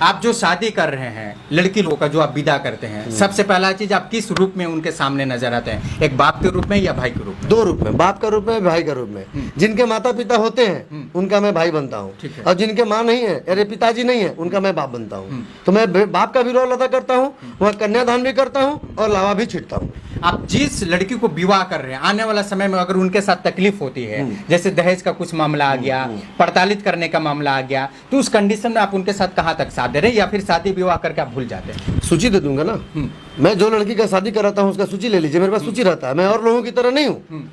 आप जो शादी कर रहे हैं लड़की लोगों का जो आप विदा करते हैं, सबसे पहला चीज आप किस रूप में उनके सामने नजर आते हैं? एक बाप के रूप में या भाई के रूप में? दो रूप में, बाप का रूप में, भाई का रूप में। जिनके माता पिता होते हैं उनका मैं भाई बनता हूँ, और जिनके माँ नहीं है, अरे पिताजी नहीं है, उनका मैं बाप बनता हूँ। तो मैं बाप का भी रोल अदा करता हूँ, वहाँ कन्यादान भी करता हूँ और लावा भी छिड़ता हूँ। आप जिस लड़की को विवाह कर रहे हैं, आने वाला समय में अगर उनके साथ तकलीफ होती है, जैसे दहेज का कुछ मामला आ गया, प्रताड़ित करने का मामला आ गया, तो उस कंडीशन में आप उनके साथ कहाँ तक साथ दे रहे हैं, या फिर शादी विवाह करके आप भूल जाते हैं? सूची दे दूंगा ना। मैं जो लड़की का शादी कराता हूँ उसका सूची ले लीजिए, मेरे पास सूची रहता है। मैं और लोगों की तरह नहीं हूँ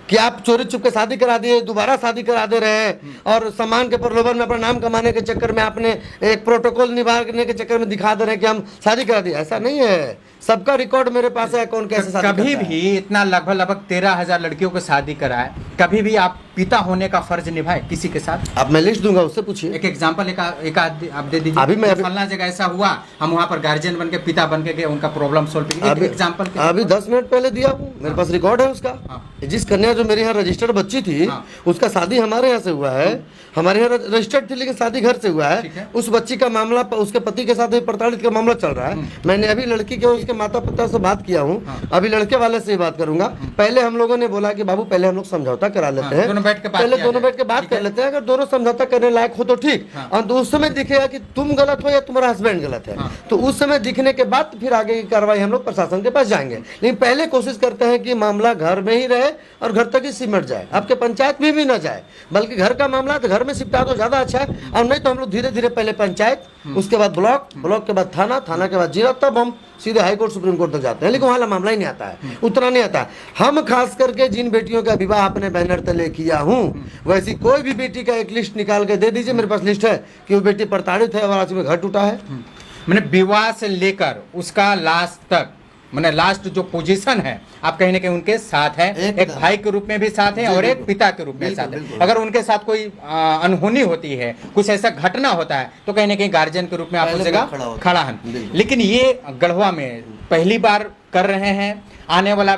कि आप चोरी छुप के शादी करा दिए, दोबारा शादी करा दे रहे हैं, और सम्मान के प्रलोभन में अपना नाम कमाने के चक्कर में आपने एक प्रोटोकॉल निभाने के चक्कर में दिखा दे रहे हैं कि हम शादी करा दिए। ऐसा नहीं है, सबका रिकॉर्ड मेरे पास है, कौन कैसे शादी कभी करता है। भी इतना लगभग 13,000 लड़कियों को शादी कराए, कभी भी आप पिता होने का फर्ज निभाए किसी के साथ? अब मैं लिस्ट दूंगा, उससे पूछिए। एक एग्जांपल एक आप दे दीजिए। अभी मैं फलना जगह ऐसा हुआ, हम वहाँ पर गार्जियन बन के, पिता बन के गए, उनका प्रॉब्लम सॉल्व। एग्जांपल अभी 10 मिनट पहले दिया हूँ, मेरे पास रिकॉर्ड है उसका। जिस कन्या जो मेरे यहाँ रजिस्टर्ड बच्ची थी, उसका शादी हमारे यहाँ से हुआ है, हमारे यहाँ रजिस्टर्ड थी लेकिन शादी घर से हुआ है। उस बच्ची का मामला उसके पति के साथ प्रताड़ित का मामला चल रहा है। मैंने अभी लड़की के उसके माता पिता से बात किया हूँ, अभी लड़के वाले से बात करूंगा। पहले हम लोगों ने बोला कि बाबू पहले हम लोग समझौता करा लेते हैं, पहले दोनों बैठ के बात कर लेते हैं, अगर दोनों समझौता करने लायक हो तो ठीक, और उस समय दिखेगा कि तुम गलत हो या तुम्हारा हस्बैंड गलत है, तो उस समय दिखने के बाद फिर आगे की कार्रवाई हम लोग प्रशासन के पास जाएंगे। लेकिन पहले कोशिश करते हैं कि मामला घर में ही रहे और घर तक ही सिमट जाए, आपके पंचायत में भी ना जाए, बल्कि घर का मामला तो घर में सिमटा तो ज्यादा अच्छा है। और नहीं तो हम लोग धीरे धीरे पहले पंचायत, उसके बाद ब्लॉक, ब्लॉक के बाद थाना, थाना के बाद जिला, तब हम सीधे हाई कोर्ट सुप्रीम कोर्ट तक जाते हैं। लेकिन वहाँ मामला ही नहीं आता है, उतना नहीं आता है। हम खास करके जिन बेटियों का विवाह अपने बैनर तले किया हूँ, वैसी कोई भी बेटी का एक लिस्ट निकाल के दे दीजिए, मेरे पास लिस्ट है कि वो बेटी प्रताड़ित है और आज में घर टूटा है। मैंने विवाह से लेकर उसका लास्ट तक, मैंने लास्ट जो पोजीशन है, आप कहीं ना कहीं उनके साथ है, एक भाई के रूप में भी साथ है और एक पिता के रूप में साथ है। अगर उनके साथ कोई अनहोनी होती है, कुछ ऐसा घटना होता है, तो कहीं ना कहीं गार्जियन के रूप में आप उस जगह खड़ा है। लेकिन ये गढ़वा में पहली बार कर रहे हैं, आने वाला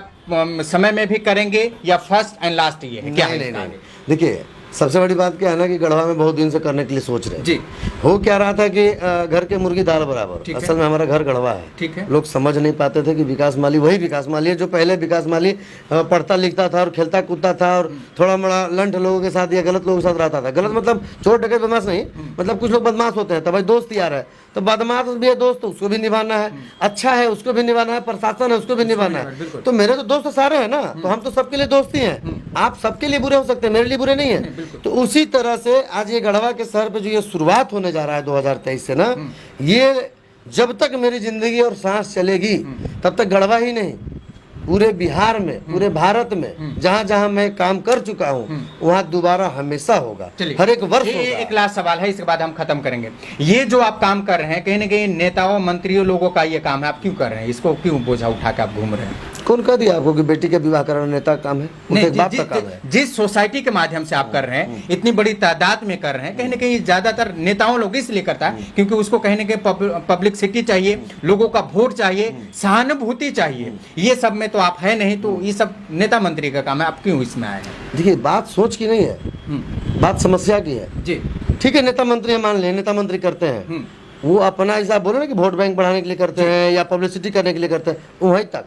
समय में भी करेंगे, या फर्स्ट एंड लास्ट ये है? क्या देखिए, सबसे बड़ी बात क्या है ना कि गढ़वा में बहुत दिन से करने के लिए सोच रहे हैं जी। हो क्या रहा था कि घर के मुर्गी दाल बराबर। असल में हमारा घर गढ़वा है, ठीक है। लोग समझ नहीं पाते थे कि विकास माली वही विकास माली है जो पहले विकास माली पढ़ता लिखता था और खेलता कूदता था और थोड़ा मोड़ा लंठ लोगों के साथ या गलत लोगों के साथ रहता था। गलत मतलब चोर डकैत बदमाश नहीं, मतलब कुछ लोग बदमाश होते हैं, तो भाई दोस्त यार है, तो बदमाश भी है दोस्त, उसको भी निभाना है, अच्छा है उसको भी निभाना है, प्रशासन है उसको भी निभाना है। तो मेरे तो दोस्त सारे हैं ना, तो हम तो सबके लिए दोस्त ही हैं। आप सबके लिए बुरे हो सकते हैं, मेरे लिए बुरे नहीं है। तो उसी तरह से आज ये गढ़वा के शहर पे जो ये शुरुआत होने जा रहा है 2023 से ना, ये जब तक मेरी जिंदगी और सांस चलेगी तब तक गढ़वा ही नहीं, पूरे बिहार में, पूरे भारत में जहाँ जहाँ मैं काम कर चुका हूँ वहाँ दोबारा हमेशा होगा, हर एक वर्ष होगा। एक लास्ट सवाल है, इसके बाद हम खत्म करेंगे। ये जो आप काम कर रहे हैं, कहीं ना कहीं नेताओं मंत्रियों लोगों का ये काम है, आप क्यों कर रहे हैं? इसको क्यों बोझा उठा के आप घूम रहे हैं? कौन कह दिया आपको कि बेटी का विवाह कराना नेता का काम है? नहीं, बाप का काम है। जिस सोसाइटी के माध्यम से आप कर रहे हैं, इतनी बड़ी तादाद में कर रहे हैं, कहीं ना कहीं ज्यादातर नेताओं लोग इसलिए करता है क्योंकि उसको कहीं ना कहीं पब्लिसिटी चाहिए, लोगों का वोट चाहिए, सहानुभूति चाहिए। ये सब में तो आप है नहीं, तो ये सब नेता मंत्री का काम है, आप क्यों इसमें आए हैं? देखिए, बात सोच की नहीं है, बात समस्या की है जी। ठीक है, नेता मंत्री मान लें, नेता मंत्री करते हैं, वो अपना ऐसा बोले ना कि वोट बैंक बढ़ाने के लिए करते हैं या पब्लिसिटी करने के लिए करते हैं, वहीं तक।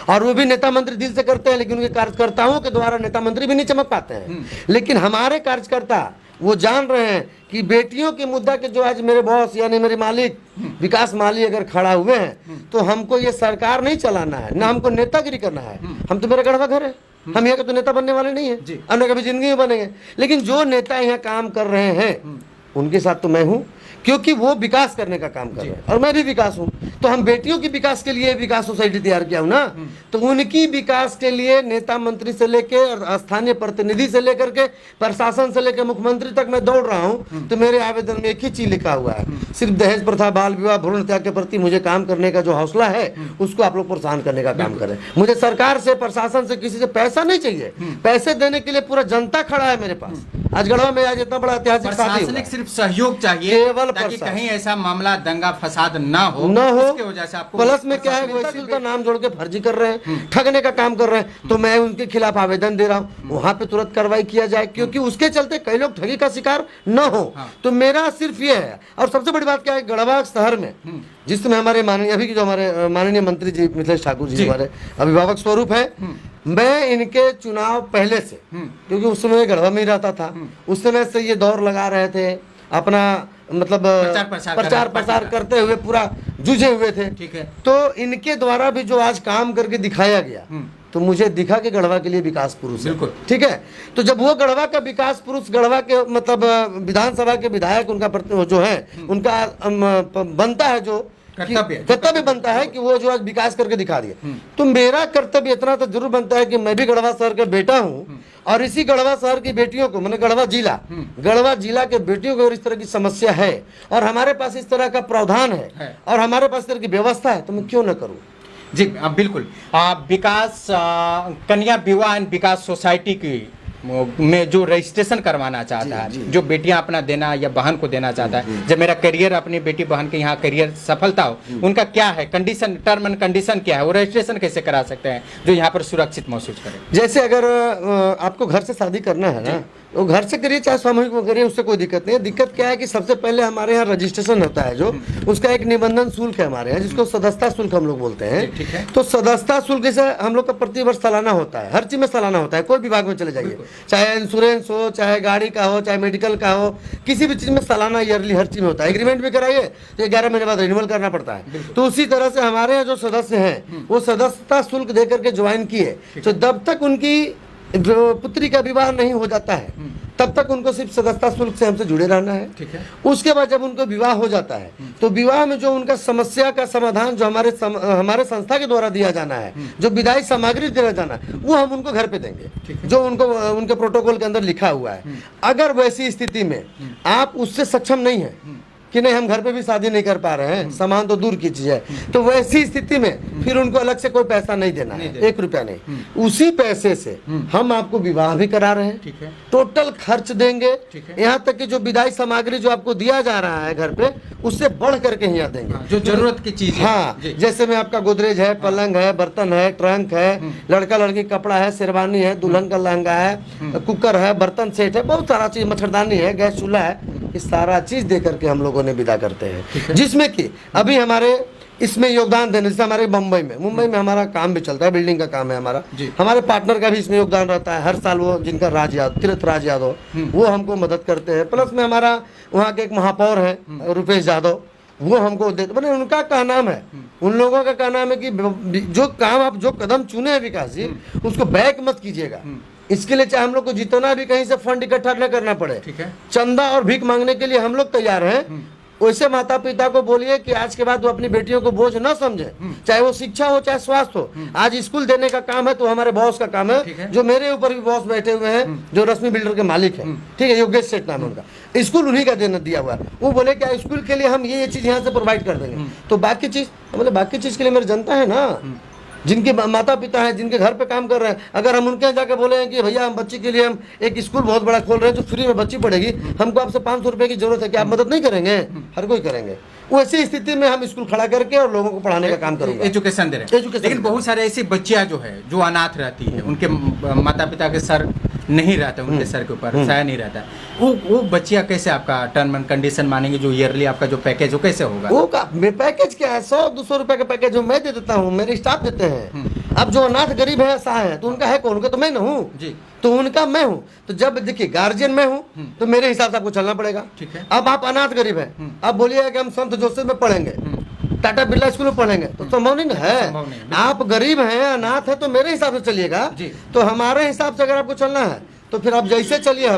और वो भी नेता मंत्री दिल से करते हैं, लेकिन उनके कार्यकर्ताओं के द्वारा नेता मंत्री भी नहीं चमक पाते हैं। लेकिन हमारे कार्यकर्ता वो जान रहे हैं कि बेटियों के मुद्दा के जो आज मेरे बॉस यानी मेरे मालिक विकास माली अगर खड़ा हुए हैं, तो हमको ये सरकार नहीं चलाना है, ना हमको नेतागिरी करना है। हम तो मेरा गढ़वा घर है, हम यहाँ के तो नेता बनने वाले नहीं है, हम कभी जिंदगी में बनेंगे। लेकिन जो नेता यहाँ काम कर रहे हैं उनके साथ तो मैं हूँ, क्योंकि वो विकास करने का काम कर रहे हैं और मैं भी विकास हूँ। तो हम बेटियों की विकास के लिए विकास सोसाइटी तैयार किया हूँ ना, तो उनकी विकास के लिए नेता मंत्री से लेके और स्थानीय प्रतिनिधि से लेकर के प्रशासन से लेकर मुख्यमंत्री तक मैं दौड़ रहा हूँ। तो मेरे आवेदन में एक ही चीज लिखा हुआ है, सिर्फ दहेज प्रथा, बाल विवाह, भ्रूण हत्या के प्रति मुझे काम करने का जो हौसला है उसको आप लोग प्रोत्साहन करने का काम करें। मुझे सरकार से, प्रशासन से, किसी से पैसा नहीं चाहिए, पैसे देने के लिए पूरा जनता खड़ा है मेरे पास। आज गढ़वा में आज इतना बड़ा ऐतिहासिक शादी, सिर्फ सहयोग चाहिए, केवल ताकि कहीं ऐसा मामला दंगा फसाद ना हो इसकी वजह से आपको प्लस में क्या है, वैसे उनका नाम जोड़ के फर्जी कर रहे हैं, ठगने का काम कर रहे हैं, तो मैं उनके खिलाफ आवेदन दे रहा हूँ वहां पे तुरंत कार्रवाई किया जाए, क्योंकि उसके चलते कई लोग ठगी का शिकार न हो। तो मेरा सिर्फ ये है। और सबसे बड़ी बात क्या है, गढ़वा शहर में जिसमें हमारे माननीय अभी की जो हमारे माननीय मंत्री जी मिथिलेश ठाकुर जी हमारे अभिभावक स्वरूप है, मैं इनके चुनाव पहले से, क्योंकि उस समय गढ़वा में ही रहता था, उस समय से ये दौर लगा रहे थे, अपना मतलब प्रचार प्रसार करते हुए पूरा जूझे हुए थे। ठीक है। तो इनके द्वारा भी जो आज काम करके दिखाया गया, तो मुझे दिखा कि गढ़वा के लिए विकास पुरुष है। बिल्कुल ठीक है। तो जब वो गढ़वा का विकास पुरुष, गढ़वा के मतलब विधानसभा के विधायक उनका जो है उनका बनता है, जो कर्तव्य बनता है कि वो जो आज विकास करके दिखा दिया, तो मेरा कर्तव्य इतना तो जरूर बनता है कि मैं भी गढ़वा शहर का बेटा हूँ, और इसी गढ़वा शहर की बेटियों को, मैंने गढ़वा जिला के बेटियों को अगर इस तरह की समस्या है और हमारे पास इस तरह का प्रावधान है और हमारे पास इस तरह की व्यवस्था है, तो मैं क्यों न करूँ। जी बिल्कुल। विकास कन्या विवाह एंड विकास सोसाइटी की में जो रजिस्ट्रेशन करवाना चाहता है, जो बेटियां अपना देना या बहन को देना चाहता है, जब मेरा करियर अपनी बेटी बहन के यहाँ करियर सफलता हो, उनका क्या है कंडीशन, टर्म एंड कंडीशन क्या है, वो रजिस्ट्रेशन कैसे करा सकते हैं जो यहाँ पर सुरक्षित महसूस करें। जैसे अगर आपको घर से शादी करना है ना, तो घर से करिए चाहे सामूहिक में करिए, उससे कोई दिक्कत नहीं है। दिक्कत क्या है कि सबसे पहले हमारे यहाँ रजिस्ट्रेशन होता है, जो उसका एक निबंधन शुल्क है हमारे यहाँ, जिसको सदस्यता शुल्क हम लोग बोलते हैं। तो सदस्यता शुल्क जैसे हम लोग का प्रति वर्ष सालाना होता है, हर चीज में सालाना होता है, कोई विभाग में चले जाइए, चाहे इंश्योरेंस हो, चाहे गाड़ी का हो, चाहे मेडिकल का हो, किसी भी चीज में सालाना ईयरली हर चीज में होता है। एग्रीमेंट भी कराइए तो 11 महीने बाद रिन्यूअल करना पड़ता है। तो उसी तरह से हमारे यहाँ जो सदस्य हैं वो सदस्यता शुल्क दे करके ज्वाइन किए, तो जब तक उनकी जो पुत्री का विवाह नहीं हो जाता है तब तक उनको सिर्फ सदस्यता शुल्क से हमसे जुड़े रहना है। ठीक है। उसके बाद जब उनको विवाह हो जाता है तो विवाह में जो उनका समस्या का समाधान जो हमारे संस्था के द्वारा दिया जाना है, जो विधायी सामग्री दिया जाना है, वो हम उनको घर पे देंगे, जो उनको उनके प्रोटोकॉल के अंदर लिखा हुआ है। अगर वैसी स्थिति में आप उससे सक्षम नहीं है कि नहीं हम घर पे भी शादी नहीं कर पा रहे हैं, सामान तो दूर की चीज है, तो वैसी स्थिति में फिर उनको अलग से कोई पैसा नहीं देना है, 1 रुपया नहीं। उसी पैसे से हम आपको विवाह भी करा रहे हैं। ठीक है। टोटल खर्च देंगे, यहाँ तक कि जो विधायी सामग्री जो आपको दिया जा रहा है घर पे, उससे बढ़ करके यहाँ देंगे, जो जरूरत की चीज है। हाँ, जैसे में आपका गोदरेज है, पलंग है, बर्तन है, ट्रंक है, लड़का लड़की कपड़ा है, शेरवानी है, दुल्हन का लहंगा है, कुकर है, बर्तन सेट है, बहुत सारा चीज, मच्छरदानी है, गैस चूल्हा है, ये सारा चीज दे करके हम लोगों ने विदा करते हैं। जिसमें कि अभी हमारे इसमें योगदान देने, जैसे हमारे मुंबई में हमारा काम भी चलता है, बिल्डिंग का काम है हमारा, हमारे पार्टनर का भी इसमें योगदान रहता है। हर साल वो जिनका तीर्थ राज यादव, वो हमको मदद करते हैं। प्लस में हमारा वहाँ के एक महापौर है रुपेश यादव, वो हमको देते, मैंने उनका क्या नाम है, उन लोगों का क्या नाम है कि जो काम आप जो कदम चुने हैं विकास जी, उसको बैक मत कीजिएगा। इसके लिए चाहे हम लोग को जितना भी कहीं से फंड इकट्ठा न करना पड़े, ठीक है, चंदा और भीख मांगने के लिए हम लोग तैयार हैं। वैसे माता पिता को बोलिए कि आज के बाद वो अपनी बेटियों को बोझ न समझे, चाहे वो शिक्षा हो चाहे स्वास्थ्य हो। आज स्कूल देने का काम है तो हमारे बॉस का काम है, जो मेरे ऊपर भी बॉस बैठे हुए हैं, जो रश्मि बिल्डर के मालिक है, ठीक है, योगेश सेठ नाम है उनका, स्कूल उन्हीं का देना दिया हुआ है। वो बोले कि स्कूल के लिए हम ये चीज यहाँ से प्रोवाइड कर देंगे, तो बाकी चीज, बोले बाकी चीज के लिए मेरी जनता है ना, जिनके माता पिता हैं, जिनके घर पे काम कर रहे हैं। अगर हम उनके यहाँ जाकर बोले हैं कि भैया हम बच्ची के लिए हम एक स्कूल बहुत बड़ा खोल रहे हैं जो फ्री में बच्ची पढ़ेगी, हमको आपसे 500 रुपए की जरूरत है, क्या आप मदद नहीं करेंगे? हर कोई करेंगे। वैसी स्थिति में हम स्कूल खड़ा करके और लोगों को पढ़ाने का काम करेंगे, एजुकेशन दे रहे हैं। लेकिन बहुत सारे ऐसी बच्चियां जो है जो अनाथ रहती है, उनके माता पिता के सर नहीं रहता, उनके सर के ऊपर साया नहीं रहता, वो बच्चियां कैसे आपका टर्म एंड कंडीशन मानेंगे? जो ईयरली आपका जो पैकेज हो कैसे होगा? वो का पैकेज क्या है, 100-200 रुपए का पैकेज जो मैं दे देता हूँ, मेरे स्टाफ देते हैं। अब जो अनाथ गरीब है, असहाय है, तो उनका है कौन? उनका तो मैं न हूँ जी, तो उनका मैं हूँ। तो जब देखिए गार्जियन मैं हूँ तो मेरे हिसाब से आपको चलना पड़ेगा। ठीक है। अब आप अनाथ गरीब है, अब बोलिएगा कि हम संत जोसेफ में पढ़ेंगे, टाटा बिरला स्कूल में पढ़ेंगे, तो संभव नहीं है। आप गरीब हैं, अनाथ है, तो मेरे हिसाब से चलिएगा। तो हमारे हिसाब से अगर आपको चलना है तो फिर आप जैसे चलिए,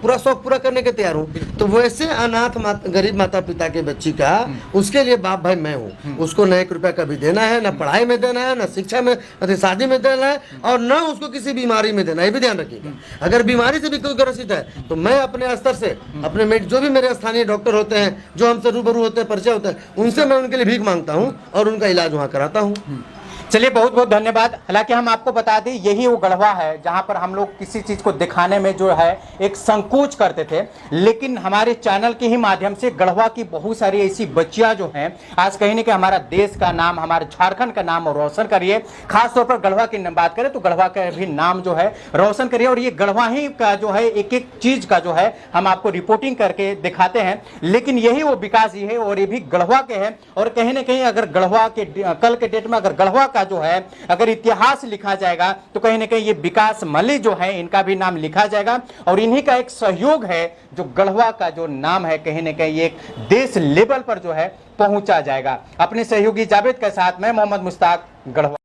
पूरा शौक पूरा करने के तैयार हूँ। तो वैसे अनाथ गरीब माता पिता के बच्ची का, उसके लिए बाप भाई मैं हूँ। उसको न 1 रुपया कभी देना है, न पढ़ाई में देना है, न शिक्षा में, न शादी में देना है, और न उसको किसी बीमारी में देना है। ये भी ध्यान रखिएगा। अगर बीमारी से भी कोई ग्रसित है तो मैं अपने स्तर से, अपने जो भी मेरे स्थानीय डॉक्टर होते हैं, जो हमसे रूबरू होते हैं, परिचय होते हैं, उनसे मैं उनके लिए भीख मांगता हूँ और उनका इलाज वहाँ कराता हूँ। चलिए बहुत बहुत धन्यवाद। हालांकि हम आपको बता दें यही वो गढ़वा है जहां पर हम लोग किसी चीज को दिखाने में जो है एक संकोच करते थे, लेकिन हमारे चैनल के ही माध्यम से गढ़वा की बहुत सारी ऐसी बच्चियां जो हैं आज कहीं ना कहीं हमारा देश का नाम, हमारे झारखंड का नाम रोशन करिए। खासतौर पर गढ़वा की बात करें तो गढ़वा का भी नाम जो है रोशन करिए। और ये गढ़वा ही का जो है एक एक चीज का जो है हम आपको रिपोर्टिंग करके दिखाते हैं, लेकिन यही वो विकास ही है और ये भी गढ़वा के हैं। और कहीं ना कहीं अगर गढ़वा के कल के डेट में अगर गढ़वा का जो है अगर इतिहास लिखा जाएगा तो कहीं ना कहीं ये विकास मल्ली जो है इनका भी नाम लिखा जाएगा। और इन्हीं का एक सहयोग है जो गढ़वा का जो नाम है कहीं ना कहीं एक देश लेवल पर जो है पहुंचा जाएगा। अपने सहयोगी जावेद के साथ मैं मोहम्मद मुश्ताक, गढ़वा।